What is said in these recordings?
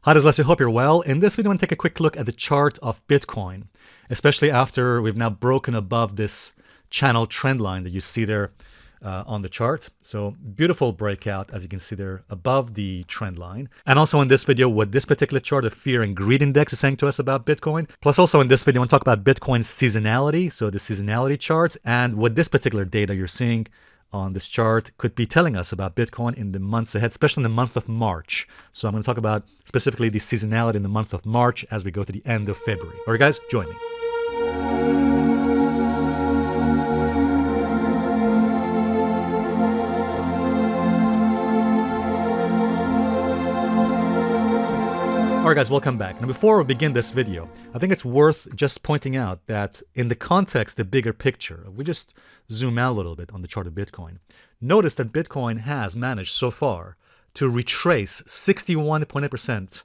Hi, this is Alessio. Hope you're well. In this video, I want to take a quick look at the chart of Bitcoin, especially after we've now broken above this channel trend line that you see there on the chart. So beautiful breakout, as you can see there, above the trend line. And also in this video, what this particular chart, the Fear and Greed Index, is saying to us about Bitcoin. Plus also in this video, I want to talk about Bitcoin's seasonality, so the seasonality charts, and what this particular data you're seeing on this chart could be telling us about Bitcoin in the months ahead, especially in the month of March. So I'm going to talk about specifically the seasonality in the month of March as we go to the end of February. All right, guys, join me. All right, guys, welcome back. Now, before we begin this video, I think it's worth just pointing out that in the context, the bigger picture, if we just zoom out a little bit on the chart of Bitcoin, notice that Bitcoin has managed so far to retrace 61.8%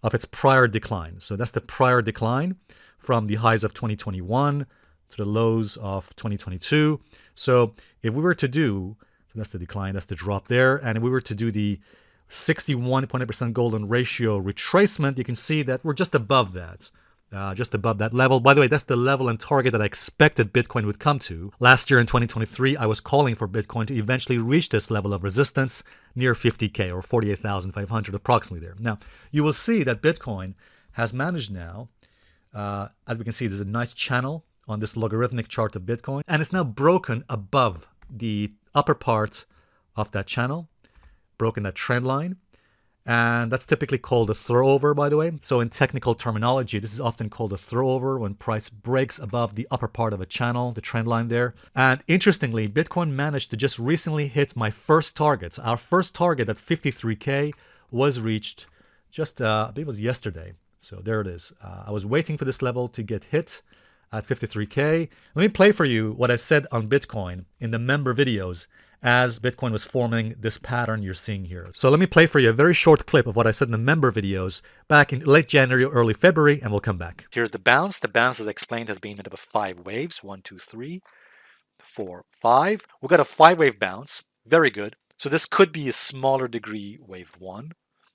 of its prior decline. So that's the prior decline from the highs of 2021 to the lows of 2022. So if we were to do, so that's the decline, that's the drop there, and if we were to do the 61.8% golden ratio retracement, you can see that we're just above that. Just above that level. By the way, that's the level and target that I expected Bitcoin would come to. Last year in 2023, I was calling for Bitcoin to eventually reach this level of resistance near 50K or 48,500 approximately there. Now, you will see that Bitcoin has managed now, as we can see, there's a nice channel on this logarithmic chart of Bitcoin, and it's now broken above the upper part of that channel, broken that trend line, and that's typically called a throwover, by the way. So in technical terminology, this is often called a throwover when price breaks above the upper part of a channel, the trend line there. And interestingly, Bitcoin managed to just recently hit my first target. Our first target at 53K was reached just, I believe it was yesterday. So there it is. I was waiting for this level to get hit at 53K. Let me play for you what I said on Bitcoin in the member videos as Bitcoin was forming this pattern you're seeing here. So let me play for you a very short clip of what I said in the member videos back in late January or early February, and we'll come back. Here's the bounce. The bounce, as explained, has been made up of 5 waves. 1, 2, 3, 4, 5. We've got a 5-wave bounce. Very good. So this could be a smaller degree wave 1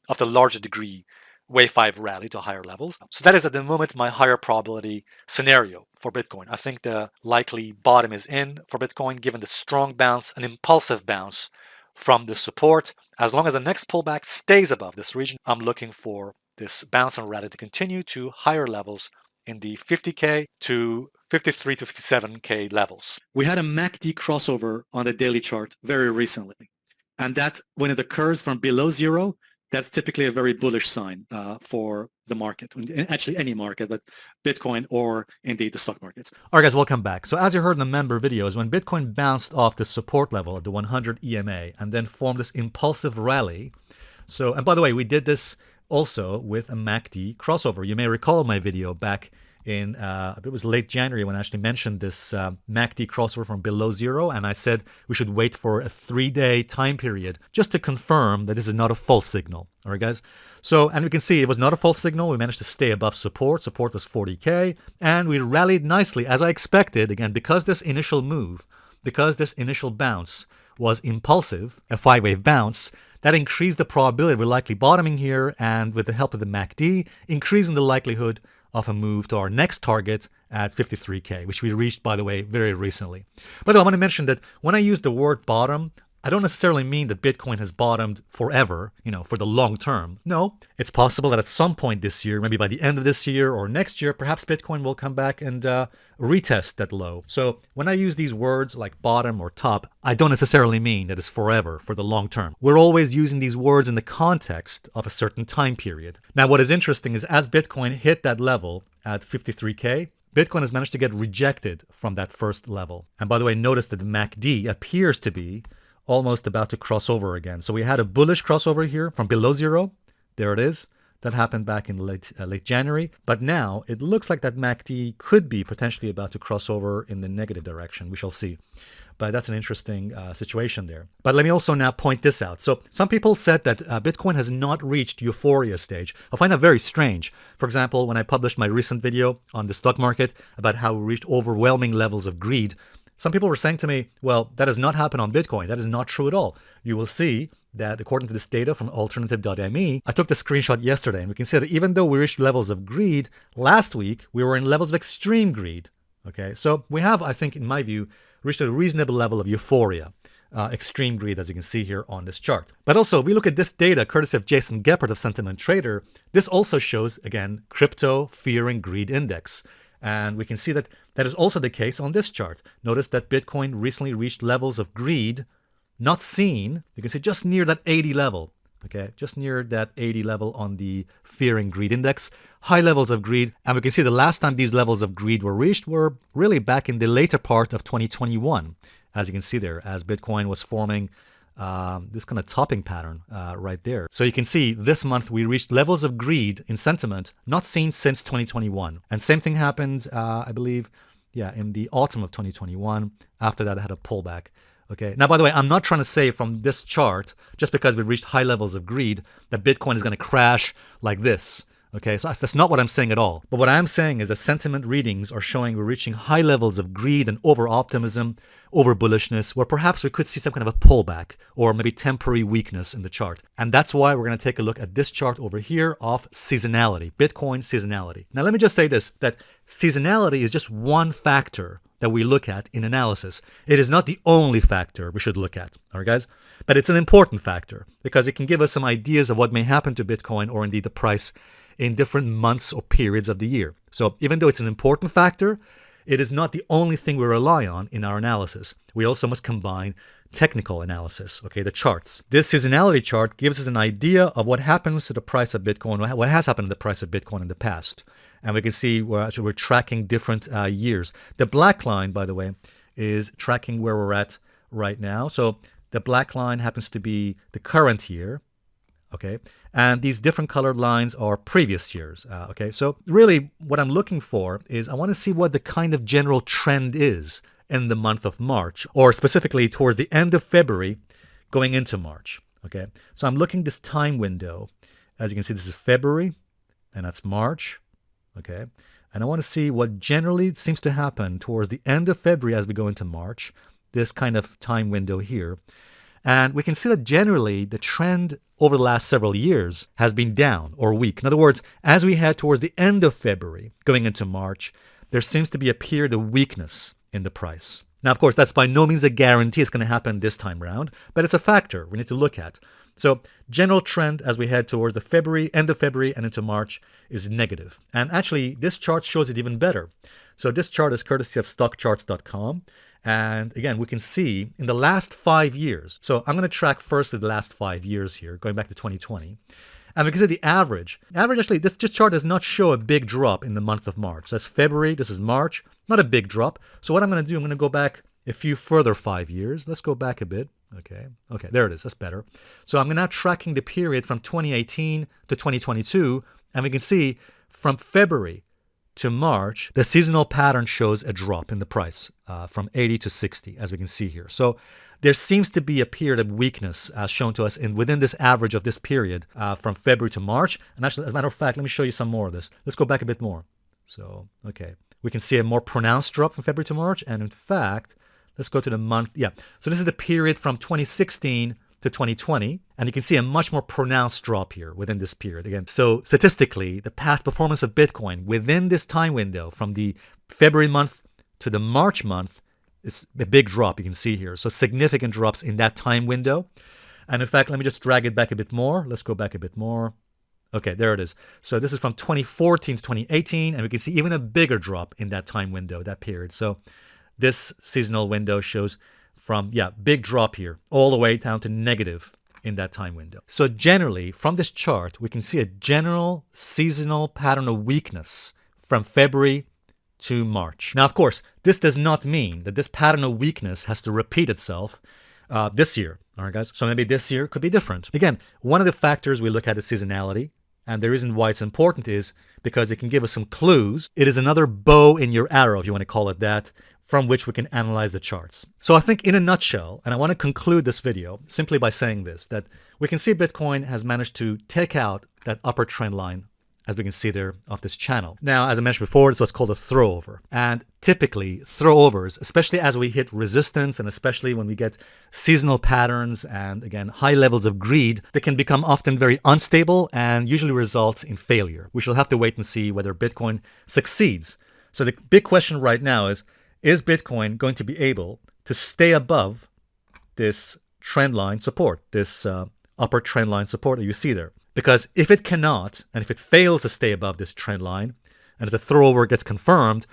of the larger degree wave 5 rally to higher levels. So that is at the moment my higher probability scenario for Bitcoin. I think the likely bottom is in for Bitcoin given the strong bounce, an impulsive bounce from the support. As long as the next pullback stays above this region, I'm looking for this bounce and rally to continue to higher levels in the 50K to 53 to 57K levels. We had a MACD crossover on the daily chart very recently. And that, when it occurs from below zero, that's typically a very bullish sign for the market, actually any market, but Bitcoin or indeed the stock markets. All right, guys, welcome back. So as you heard in the member videos, when Bitcoin bounced off the support level at the 100 EMA and then formed this impulsive rally. So, and by the way, we did this also with a MACD crossover. You may recall my video back in, it was late January when I actually mentioned this MACD crossover from below zero, and I said we should wait for a 3-day time period just to confirm that this is not a false signal. All right, guys. So, and we can see it was not a false signal. We managed to stay above support. Support was 40K, and we rallied nicely as I expected. Again, because this initial move, because this initial bounce was impulsive, a 5-wave bounce, that increased the probability we're likely bottoming here, and with the help of the MACD, increasing the likelihood of a move to our next target at 53K, which we reached, by the way, very recently. By the way, I want to mention that when I use the word bottom, I don't necessarily mean that Bitcoin has bottomed forever, for the long term. No, it's possible that at some point this year, maybe by the end of this year or next year, perhaps Bitcoin will come back and retest that low. So when I use these words like bottom or top, I don't necessarily mean that it's forever, for the long term. We're always using these words in the context of a certain time period. Now, what is interesting is as Bitcoin hit that level at 53K, Bitcoin has managed to get rejected from that first level. And by the way, notice that the MACD appears to be almost about to cross over again. So we had a bullish crossover here from below zero. There it is. That happened back in late January. But now it looks like that MACD could be potentially about to cross over in the negative direction. We shall see. But that's an interesting situation there. But let me also now point this out. So some people said that Bitcoin has not reached euphoria stage. I find that very strange. For example, when I published my recent video on the stock market about how we reached overwhelming levels of greed, Some people were saying to me, well, that does not happen on Bitcoin. That is not true at all. You will see that according to this data from alternative.me, I took the screenshot yesterday, and we can see that even though we reached levels of greed last week, we were in levels of extreme greed. Okay, so we have, I think, in my view, reached a reasonable level of euphoria. Extreme greed, as you can see here on this chart. But also, if we look at this data, courtesy of Jason Geppert of Sentiment Trader, this also shows, again, crypto fear and greed index. And we can see that that is also the case on this chart. Notice that Bitcoin recently reached levels of greed not seen. You can see just near that 80 level. Okay, just near that 80 level on the fear and greed index. High levels of greed. And we can see the last time these levels of greed were reached were really back in the later part of 2021. As you can see there, as Bitcoin was forming this kind of topping pattern right there. So you can see this month we reached levels of greed in sentiment not seen since 2021. And same thing happened, I believe, in the autumn of 2021. After that, I had a pullback. Okay. Now, by the way, I'm not trying to say from this chart, just because we reached high levels of greed, that Bitcoin is going to crash like this. Okay, so that's not what I'm saying at all. But what I'm saying is that sentiment readings are showing we're reaching high levels of greed and over-optimism, over-bullishness, where perhaps we could see some kind of a pullback or maybe temporary weakness in the chart. And that's why we're going to take a look at this chart over here of seasonality, Bitcoin seasonality. Now, let me just say this, that seasonality is just one factor that we look at in analysis. It is not the only factor we should look at, all right, guys? But it's an important factor because it can give us some ideas of what may happen to Bitcoin or indeed the price in different months or periods of the year. So even though it's an important factor, it is not the only thing we rely on in our analysis. We also must combine technical analysis, okay, the charts. This seasonality chart gives us an idea of what happens to the price of Bitcoin, what has happened to the price of Bitcoin in the past. And we can see we're tracking different years. The black line, by the way, is tracking where we're at right now. So the black line happens to be the current year. Okay, and these different colored lines are previous years. Okay, so really what I'm looking for is I want to see what the kind of general trend is in the month of March, or specifically towards the end of February going into March. Okay, so I'm looking this time window. As you can see, this is February and that's March. Okay, and I want to see what generally seems to happen towards the end of February as we go into March, this kind of time window here. And we can see that generally the trend over the last several years has been down or weak. In other words, as we head towards the end of February, going into March, there seems to be a period of weakness in the price. Now, of course, that's by no means a guarantee it's going to happen this time around, but it's a factor we need to look at. So general trend as we head towards the end of February and into March is negative. And actually, this chart shows it even better. So this chart is courtesy of stockcharts.com. And again, we can see in the last 5 years. So I'm going to track first the last 5 years here, going back to 2020. And we can see the average actually, this chart does not show a big drop in the month of March. That's February, this is March, not a big drop. So what I'm going to do, I'm going to go back a few further 5 years. Let's go back a bit. Okay, there it is. That's better. So I'm now tracking the period from 2018 to 2022. And we can see from February to March, the seasonal pattern shows a drop in the price from 80 to 60, as we can see here. So there seems to be a period of weakness as shown to us within this average of this period from February to March. And actually, as a matter of fact, let me show you some more of this. Let's go back a bit more. So, okay, we can see a more pronounced drop from February to March. And in fact, let's go to the month. Yeah, so this is the period from 2016 to 2020, and you can see a much more pronounced drop here within this period. Again, so statistically, the past performance of Bitcoin within this time window from the February month to the March month is a big drop you can see here. So significant drops in that time window. And in fact, let me just drag it back a bit more. Let's go back a bit more. Okay, there it is. So this is from 2014 to 2018, and we can see even a bigger drop in that time window, that period. So this seasonal window shows from, big drop here, all the way down to negative in that time window. So generally, from this chart, we can see a general seasonal pattern of weakness from February to March. Now, of course, this does not mean that this pattern of weakness has to repeat itself this year. All right, guys? So maybe this year could be different. Again, one of the factors we look at is seasonality. And the reason why it's important is because it can give us some clues. It is another bow in your arrow, if you want to call it that, from which we can analyze the charts. So I think in a nutshell, and I want to conclude this video simply by saying this, that we can see Bitcoin has managed to take out that upper trend line as we can see there, of this channel. Now, as I mentioned before, it's what's called a throwover. And typically, throwovers, especially as we hit resistance and especially when we get seasonal patterns and, again, high levels of greed, they can become often very unstable and usually result in failure. We shall have to wait and see whether Bitcoin succeeds. So the big question right now is Bitcoin going to be able to stay above this trend line support, this upper trend line support that you see there? Because if it cannot, and if it fails to stay above this trend line, and if the throwover gets confirmed,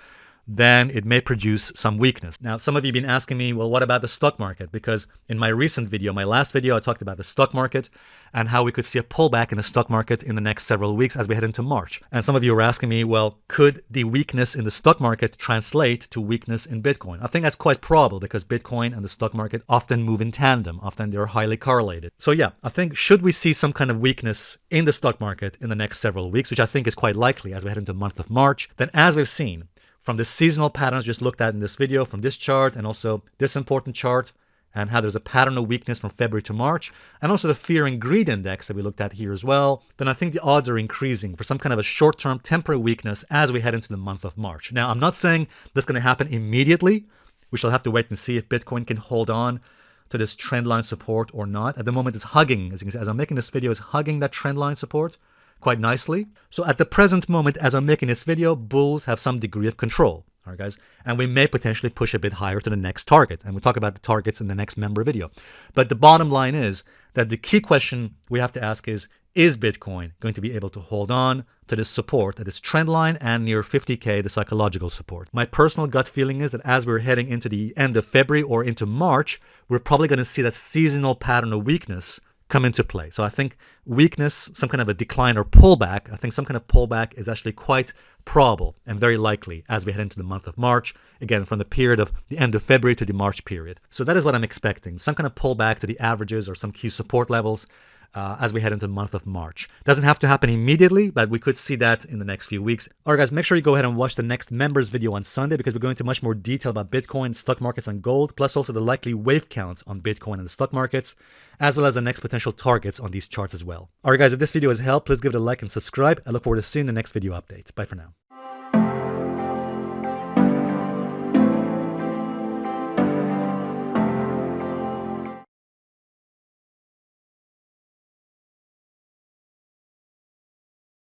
then it may produce some weakness. Now, some of you have been asking me, well, what about the stock market? Because in my recent video, my last video, I talked about the stock market and how we could see a pullback in the stock market in the next several weeks as we head into March. And some of you were asking me, well, could the weakness in the stock market translate to weakness in Bitcoin? I think that's quite probable because Bitcoin and the stock market often move in tandem. Often they're highly correlated. So yeah, I think should we see some kind of weakness in the stock market in the next several weeks, which I think is quite likely as we head into the month of March, then as we've seen, from the seasonal patterns just looked at in this video, from this chart and also this important chart, and how there's a pattern of weakness from February to March, and also the fear and greed index that we looked at here as well, then I think the odds are increasing for some kind of a short-term temporary weakness as we head into the month of March. Now, I'm not saying that's going to happen immediately. We shall have to wait and see if Bitcoin can hold on to this trend line support or not. At the moment, it's hugging, as you can see, as I'm making this video, it's hugging that trend line support quite nicely. So at the present moment, as I'm making this video, bulls have some degree of control, all right, guys? And we may potentially push a bit higher to the next target. And we'll talk about the targets in the next member video. But the bottom line is that the key question we have to ask is Bitcoin going to be able to hold on to this support, at this trend line and near 50K, the psychological support? My personal gut feeling is that as we're heading into the end of February or into March, we're probably going to see that seasonal pattern of weakness come into play. So I think weakness, some kind of a decline or pullback, I think some kind of pullback is actually quite probable and very likely as we head into the month of March, again, from the period of the end of February to the March period. So that is what I'm expecting, some kind of pullback to the averages or some key support levels as we head into the month of March. Doesn't have to happen immediately, but we could see that in the next few weeks. All right, guys, make sure you go ahead and watch the next members video on Sunday because we're going into much more detail about Bitcoin, stock markets, and gold, plus also the likely wave count on Bitcoin and the stock markets, as well as the next potential targets on these charts as well. All right, guys, if this video has helped, please give it a like and subscribe. I look forward to seeing the next video update. Bye for now.